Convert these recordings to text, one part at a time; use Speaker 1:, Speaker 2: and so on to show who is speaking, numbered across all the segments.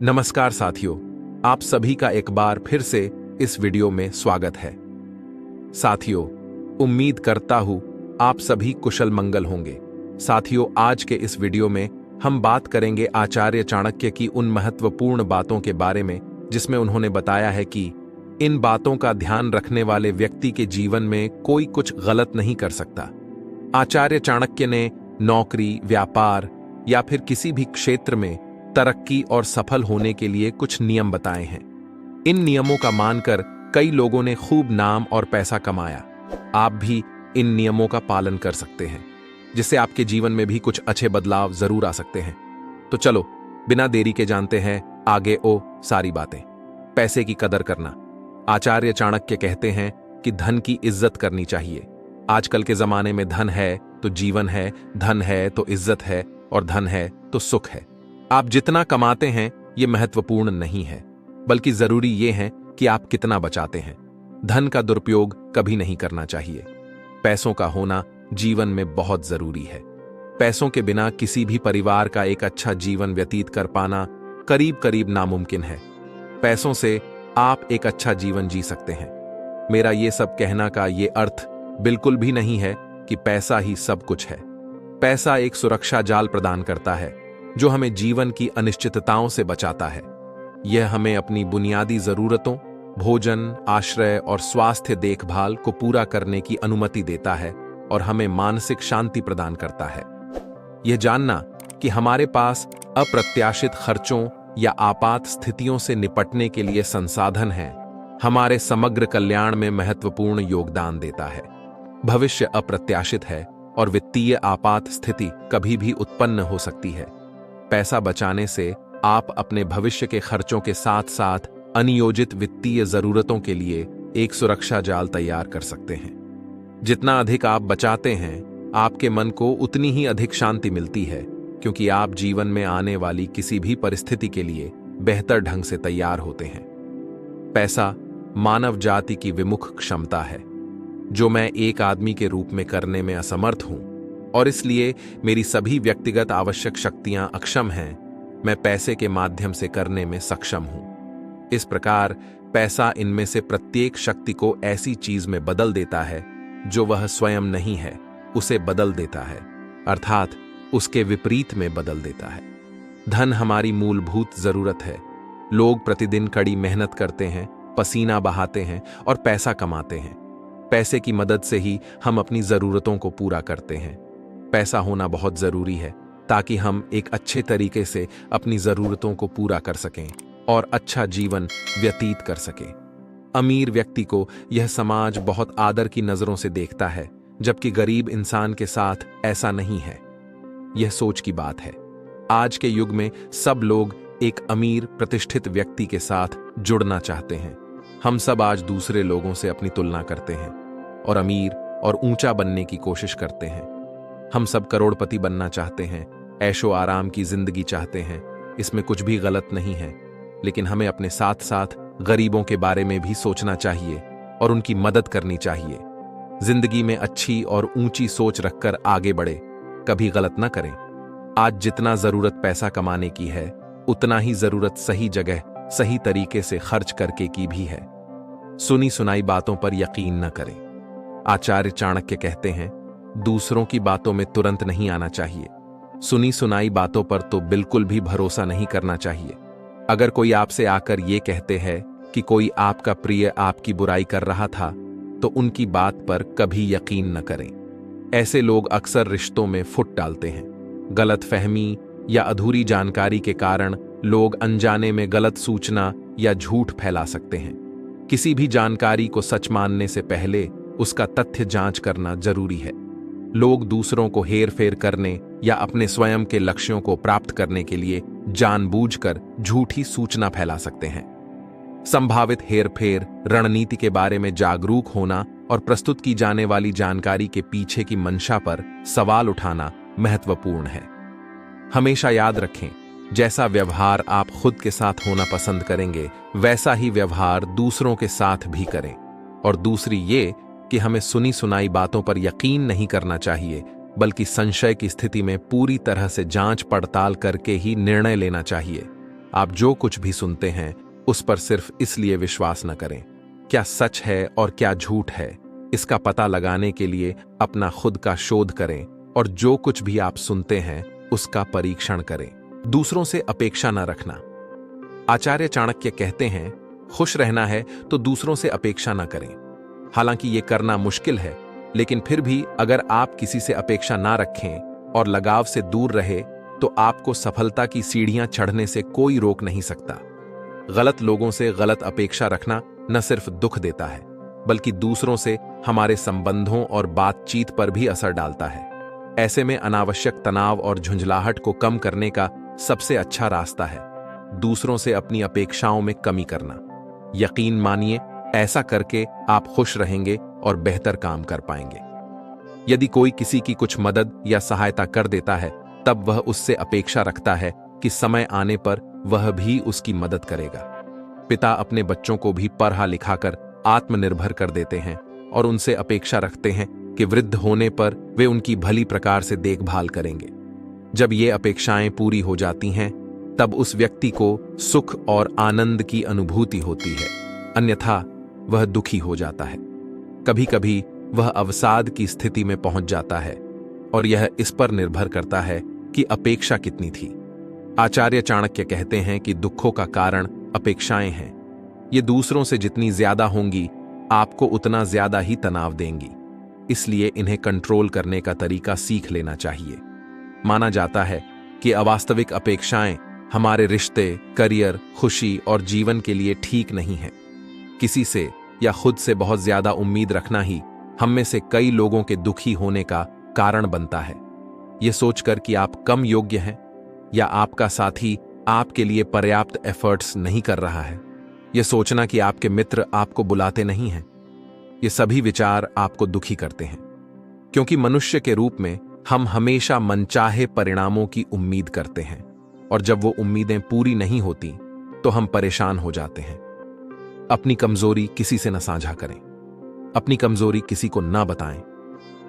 Speaker 1: नमस्कार साथियों, आप सभी का एक बार फिर से इस वीडियो में स्वागत है। साथियों, उम्मीद करता हूं आप सभी कुशल मंगल होंगे। साथियों, आज के इस वीडियो में हम बात करेंगे आचार्य चाणक्य की उन महत्वपूर्ण बातों के बारे में जिसमें उन्होंने बताया है कि इन बातों का ध्यान रखने वाले व्यक्ति के जीवन में कोई कुछ गलत नहीं कर सकता। आचार्य चाणक्य ने नौकरी, व्यापार या फिर किसी भी क्षेत्र में तरक्की और सफल होने के लिए कुछ नियम बताए हैं। इन नियमों का मानकर कई लोगों ने खूब नाम और पैसा कमाया। आप भी इन नियमों का पालन कर सकते हैं, जिससे आपके जीवन में भी कुछ अच्छे बदलाव जरूर आ सकते हैं। तो चलो बिना देरी के जानते हैं आगे सारी बातें। पैसे की कदर करना। आचार्य चाणक्य कहते हैं कि धन की इज्जत करनी चाहिए। आजकल के जमाने में धन है तो जीवन है, धन है तो इज्जत है, और धन है तो सुख है। आप जितना कमाते हैं ये महत्वपूर्ण नहीं है, बल्कि जरूरी ये है कि आप कितना बचाते हैं। धन का दुरुपयोग कभी नहीं करना चाहिए। पैसों का होना जीवन में बहुत जरूरी है। पैसों के बिना किसी भी परिवार का एक अच्छा जीवन व्यतीत कर पाना करीब करीब नामुमकिन है। पैसों से आप एक अच्छा जीवन जी सकते हैं। मेरा ये सब कहना का ये अर्थ बिल्कुल भी नहीं है कि पैसा ही सब कुछ है। पैसा एक सुरक्षा जाल प्रदान करता है जो हमें जीवन की अनिश्चितताओं से बचाता है। यह हमें अपनी बुनियादी जरूरतों, भोजन, आश्रय और स्वास्थ्य देखभाल को पूरा करने की अनुमति देता है और हमें मानसिक शांति प्रदान करता है। यह जानना कि हमारे पास अप्रत्याशित खर्चों या आपात स्थितियों से निपटने के लिए संसाधन हैं, हमारे समग्र कल्याण में महत्वपूर्ण योगदान देता है। भविष्य अप्रत्याशित है और वित्तीय आपात स्थिति कभी भी उत्पन्न हो सकती है। पैसा बचाने से आप अपने भविष्य के खर्चों के साथ साथ अनियोजित वित्तीय जरूरतों के लिए एक सुरक्षा जाल तैयार कर सकते हैं। जितना अधिक आप बचाते हैं, आपके मन को उतनी ही अधिक शांति मिलती है, क्योंकि आप जीवन में आने वाली किसी भी परिस्थिति के लिए बेहतर ढंग से तैयार होते हैं। पैसा मानव जाति की विमुख क्षमता है, जो मैं एक आदमी के रूप में करने में असमर्थ हूं, और इसलिए मेरी सभी व्यक्तिगत आवश्यक शक्तियां अक्षम हैं, मैं पैसे के माध्यम से करने में सक्षम हूं। इस प्रकार पैसा इनमें से प्रत्येक शक्ति को ऐसी चीज में बदल देता है जो वह स्वयं नहीं है, उसे बदल देता है, अर्थात उसके विपरीत में बदल देता है। धन हमारी मूलभूत जरूरत है। लोग प्रतिदिन कड़ी मेहनत करते हैं, पसीना बहाते हैं और पैसा कमाते हैं। पैसे की मदद से ही हम अपनी जरूरतों को पूरा करते हैं। पैसा होना बहुत जरूरी है ताकि हम एक अच्छे तरीके से अपनी जरूरतों को पूरा कर सकें और अच्छा जीवन व्यतीत कर सकें। अमीर व्यक्ति को यह समाज बहुत आदर की नजरों से देखता है, जबकि गरीब इंसान के साथ ऐसा नहीं है। यह सोच की बात है। आज के युग में सब लोग एक अमीर प्रतिष्ठित व्यक्ति के साथ जुड़ना चाहते हैं। हम सब आज दूसरे लोगों से अपनी तुलना करते हैं और अमीर और ऊंचा बनने की कोशिश करते हैं। हम सब करोड़पति बनना चाहते हैं, ऐशो आराम की जिंदगी चाहते हैं। इसमें कुछ भी गलत नहीं है, लेकिन हमें अपने साथ साथ गरीबों के बारे में भी सोचना चाहिए और उनकी मदद करनी चाहिए। जिंदगी में अच्छी और ऊंची सोच रखकर आगे बढ़े, कभी गलत ना करें। आज जितना जरूरत पैसा कमाने की है, उतना ही जरूरत सही जगह सही तरीके से खर्च करके की भी है। सुनी सुनाई बातों पर यकीन न करें। आचार्य चाणक्य कहते हैं, दूसरों की बातों में तुरंत नहीं आना चाहिए। सुनी सुनाई बातों पर तो बिल्कुल भी भरोसा नहीं करना चाहिए। अगर कोई आपसे आकर ये कहते हैं कि कोई आपका प्रिय आपकी बुराई कर रहा था, तो उनकी बात पर कभी यकीन न करें। ऐसे लोग अक्सर रिश्तों में फुट डालते हैं। गलतफहमी या अधूरी जानकारी के कारण लोग अनजाने में गलत सूचना या झूठ फैला सकते हैं। किसी भी जानकारी को सच मानने से पहले उसका तथ्य जांच करना जरूरी है। लोग दूसरों को हेरफेर करने या अपने स्वयं के लक्ष्यों को प्राप्त करने के लिए जानबूझकर झूठी सूचना फैला सकते हैं। संभावित हेरफेर रणनीति के बारे में जागरूक होना और प्रस्तुत की जाने वाली जानकारी के पीछे की मंशा पर सवाल उठाना महत्वपूर्ण है। हमेशा याद रखें, जैसा व्यवहार आप खुद के साथ होना पसंद करेंगे, वैसा ही व्यवहार दूसरों के साथ भी करें। और दूसरी ये कि हमें सुनी सुनाई बातों पर यकीन नहीं करना चाहिए, बल्कि संशय की स्थिति में पूरी तरह से जांच पड़ताल करके ही निर्णय लेना चाहिए। आप जो कुछ भी सुनते हैं उस पर सिर्फ इसलिए विश्वास न करें। क्या सच है और क्या झूठ है, इसका पता लगाने के लिए अपना खुद का शोध करें और जो कुछ भी आप सुनते हैं उसका परीक्षण करें। दूसरों से अपेक्षा न रखना। आचार्य चाणक्य कहते हैं, खुश रहना है तो दूसरों से अपेक्षा न करें। हालांकि यह करना मुश्किल है, लेकिन फिर भी अगर आप किसी से अपेक्षा ना रखें और लगाव से दूर रहे तो आपको सफलता की सीढ़ियां चढ़ने से कोई रोक नहीं सकता। गलत लोगों से गलत अपेक्षा रखना न सिर्फ दुख देता है, बल्कि दूसरों से हमारे संबंधों और बातचीत पर भी असर डालता है। ऐसे में अनावश्यक तनाव और झुंझलाहट को कम करने का सबसे अच्छा रास्ता है दूसरों से अपनी अपेक्षाओं में कमी करना। यकीन मानिए, ऐसा करके आप खुश रहेंगे और बेहतर काम कर पाएंगे। यदि कोई किसी की कुछ मदद या सहायता कर देता है, तब वह उससे अपेक्षा रखता है कि समय आने पर वह भी उसकी मदद करेगा। पिता अपने बच्चों को भी पढ़ा लिखाकर आत्मनिर्भर कर देते हैं और उनसे अपेक्षा रखते हैं कि वृद्ध होने पर वे उनकी भली प्रकार से देखभाल करेंगे। जब ये अपेक्षाएं पूरी हो जाती हैं, तब उस व्यक्ति को सुख और आनंद की अनुभूति होती है, अन्यथा वह दुखी हो जाता है। कभी कभी वह अवसाद की स्थिति में पहुंच जाता है और यह इस पर निर्भर करता है कि अपेक्षा कितनी थी। आचार्य चाणक्य कहते हैं कि दुखों का कारण अपेक्षाएं हैं। ये दूसरों से जितनी ज्यादा होंगी, आपको उतना ज्यादा ही तनाव देंगी। इसलिए इन्हें कंट्रोल करने का तरीका सीख लेना चाहिए। माना जाता है कि अवास्तविक अपेक्षाएं हमारे रिश्ते, करियर, खुशी और जीवन के लिए ठीक नहीं है। किसी से या खुद से बहुत ज्यादा उम्मीद रखना ही हम में से कई लोगों के दुखी होने का कारण बनता है। यह सोचकर कि आप कम योग्य हैं या आपका साथी आपके लिए पर्याप्त एफर्ट्स नहीं कर रहा है, यह सोचना कि आपके मित्र आपको बुलाते नहीं हैं, ये सभी विचार आपको दुखी करते हैं। क्योंकि मनुष्य के रूप में हम हमेशा मनचाहे परिणामों की उम्मीद करते हैं और जब वो उम्मीदें पूरी नहीं होती तो हम परेशान हो जाते हैं। अपनी कमजोरी किसी से न साझा करें, अपनी कमजोरी किसी को न बताएं।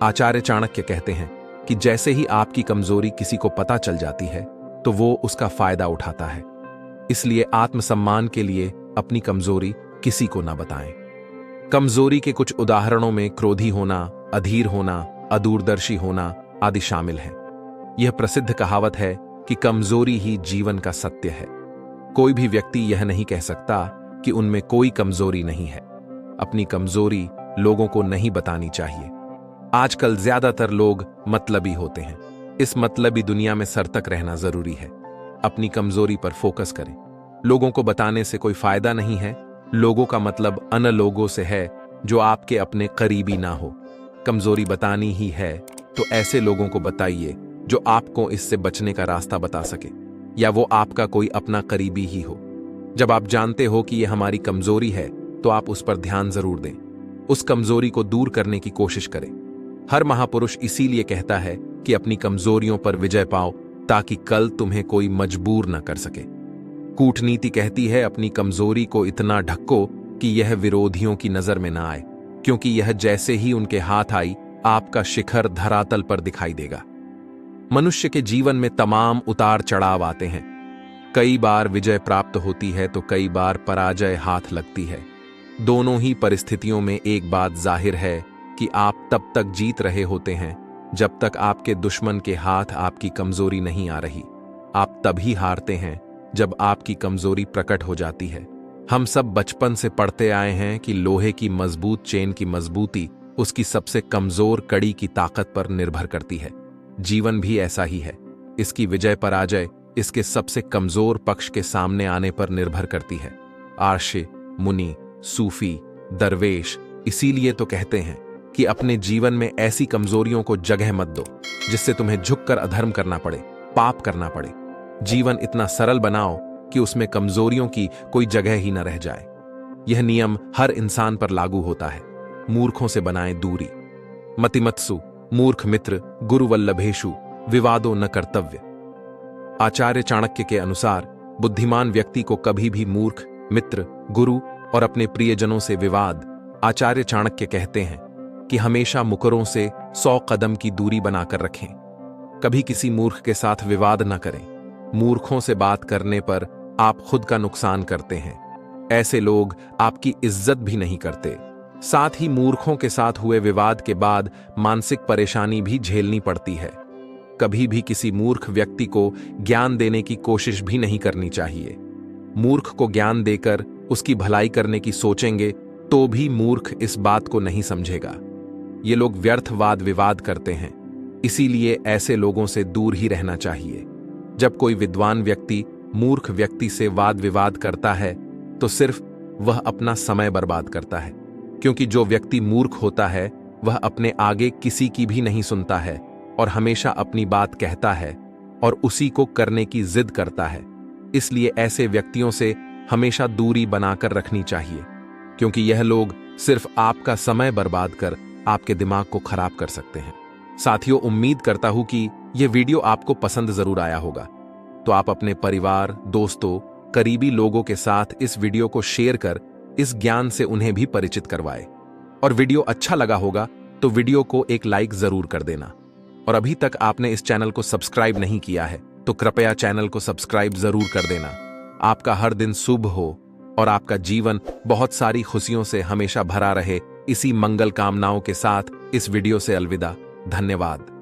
Speaker 1: आचार्य चाणक्य कहते हैं कि जैसे ही आपकी कमजोरी किसी को पता चल जाती है तो वो उसका फायदा उठाता है। इसलिए आत्मसम्मान के लिए अपनी कमजोरी किसी को न बताएं। कमजोरी के कुछ उदाहरणों में क्रोधी होना, अधीर होना, अदूरदर्शी होना आदि शामिल है। यह प्रसिद्ध कहावत है कि कमजोरी ही जीवन का सत्य है। कोई भी व्यक्ति यह नहीं कह सकता कि उनमें कोई कमजोरी नहीं है। अपनी कमजोरी लोगों को नहीं बतानी चाहिए। आजकल ज्यादातर लोग मतलबी होते हैं। इस मतलबी दुनिया में सरतक रहना जरूरी है। अपनी कमजोरी पर फोकस करें। लोगों को बताने से कोई फायदा नहीं है। लोगों का मतलब अन लोगों से है जो आपके अपने करीबी ना हो। कमजोरी बतानी ही है तो ऐसे लोगों को बताइए जो आपको इससे बचने का रास्ता बता सके, या वो आपका कोई अपना करीबी ही हो। जब आप जानते हो कि यह हमारी कमजोरी है तो आप उस पर ध्यान जरूर दें। उस कमजोरी को दूर करने की कोशिश करें। हर महापुरुष इसीलिए कहता है कि अपनी कमजोरियों पर विजय पाओ ताकि कल तुम्हें कोई मजबूर न कर सके। कूटनीति कहती है अपनी कमजोरी को इतना ढको कि यह विरोधियों की नजर में ना आए, क्योंकि यह जैसे ही उनके हाथ आई आपका शिखर धरातल पर दिखाई देगा। मनुष्य के जीवन में तमाम उतार चढ़ाव आते हैं। कई बार विजय प्राप्त होती है तो कई बार पराजय हाथ लगती है। दोनों ही परिस्थितियों में एक बात जाहिर है कि आप तब तक जीत रहे होते हैं जब तक आपके दुश्मन के हाथ आपकी कमजोरी नहीं आ रही। आप तभी हारते हैं जब आपकी कमजोरी प्रकट हो जाती है। हम सब बचपन से पढ़ते आए हैं कि लोहे की मजबूत चेन की मजबूती उसकी सबसे कमजोर कड़ी की ताकत पर निर्भर करती है। जीवन भी ऐसा ही है। इसकी विजय पराजय इसके सबसे कमजोर पक्ष के सामने आने पर निर्भर करती है। आर्षे, मुनि, सूफी, दरवेश इसीलिए तो कहते हैं कि अपने जीवन में ऐसी कमजोरियों को जगह मत दो जिससे तुम्हें झुककर अधर्म करना पड़े, पाप करना पड़े। जीवन इतना सरल बनाओ कि उसमें कमजोरियों की कोई जगह ही न रह जाए। यह नियम हर इंसान पर लागू होता है। मूर्खों से बनाएं दूरी। मतिमत्सु मूर्ख मित्र गुरु वल्लभेशु विवादो न कर्तव्य। आचार्य चाणक्य के अनुसार बुद्धिमान व्यक्ति को कभी भी मूर्ख, मित्र, गुरु और अपने प्रियजनों से विवाद। आचार्य चाणक्य कहते हैं कि हमेशा मुकरों से 100 कदम की दूरी बनाकर रखें। कभी किसी मूर्ख के साथ विवाद न करें। मूर्खों से बात करने पर आप खुद का नुकसान करते हैं। ऐसे लोग आपकी इज्जत भी नहीं करते। साथ ही मूर्खों के साथ हुए विवाद के बाद मानसिक परेशानी भी झेलनी पड़ती है। कभी भी किसी मूर्ख व्यक्ति को ज्ञान देने की कोशिश भी नहीं करनी चाहिए। मूर्ख को ज्ञान देकर उसकी भलाई करने की सोचेंगे तो भी मूर्ख इस बात को नहीं समझेगा। ये लोग व्यर्थ वाद विवाद करते हैं, इसीलिए ऐसे लोगों से दूर ही रहना चाहिए। जब कोई विद्वान व्यक्ति मूर्ख व्यक्ति से वाद विवाद करता है तो सिर्फ वह अपना समय बर्बाद करता है, क्योंकि जो व्यक्ति मूर्ख होता है वह अपने आगे किसी की भी नहीं सुनता है और हमेशा अपनी बात कहता है और उसी को करने की जिद करता है। इसलिए ऐसे व्यक्तियों से हमेशा दूरी बनाकर रखनी चाहिए, क्योंकि यह लोग सिर्फ आपका समय बर्बाद कर आपके दिमाग को खराब कर सकते हैं। साथियों, उम्मीद करता हूं कि यह वीडियो आपको पसंद जरूर आया होगा। तो आप अपने परिवार, दोस्तों, करीबी लोगों के साथ इस वीडियो को शेयर कर इस ज्ञान से उन्हें भी परिचित करवाएं। और वीडियो अच्छा लगा होगा तो वीडियो को एक लाइक जरूर कर देना। और अभी तक आपने इस चैनल को सब्सक्राइब नहीं किया है तो कृपया चैनल को सब्सक्राइब जरूर कर देना। आपका हर दिन शुभ हो और आपका जीवन बहुत सारी खुशियों से हमेशा भरा रहे, इसी मंगल कामनाओं के साथ इस वीडियो से अलविदा। धन्यवाद।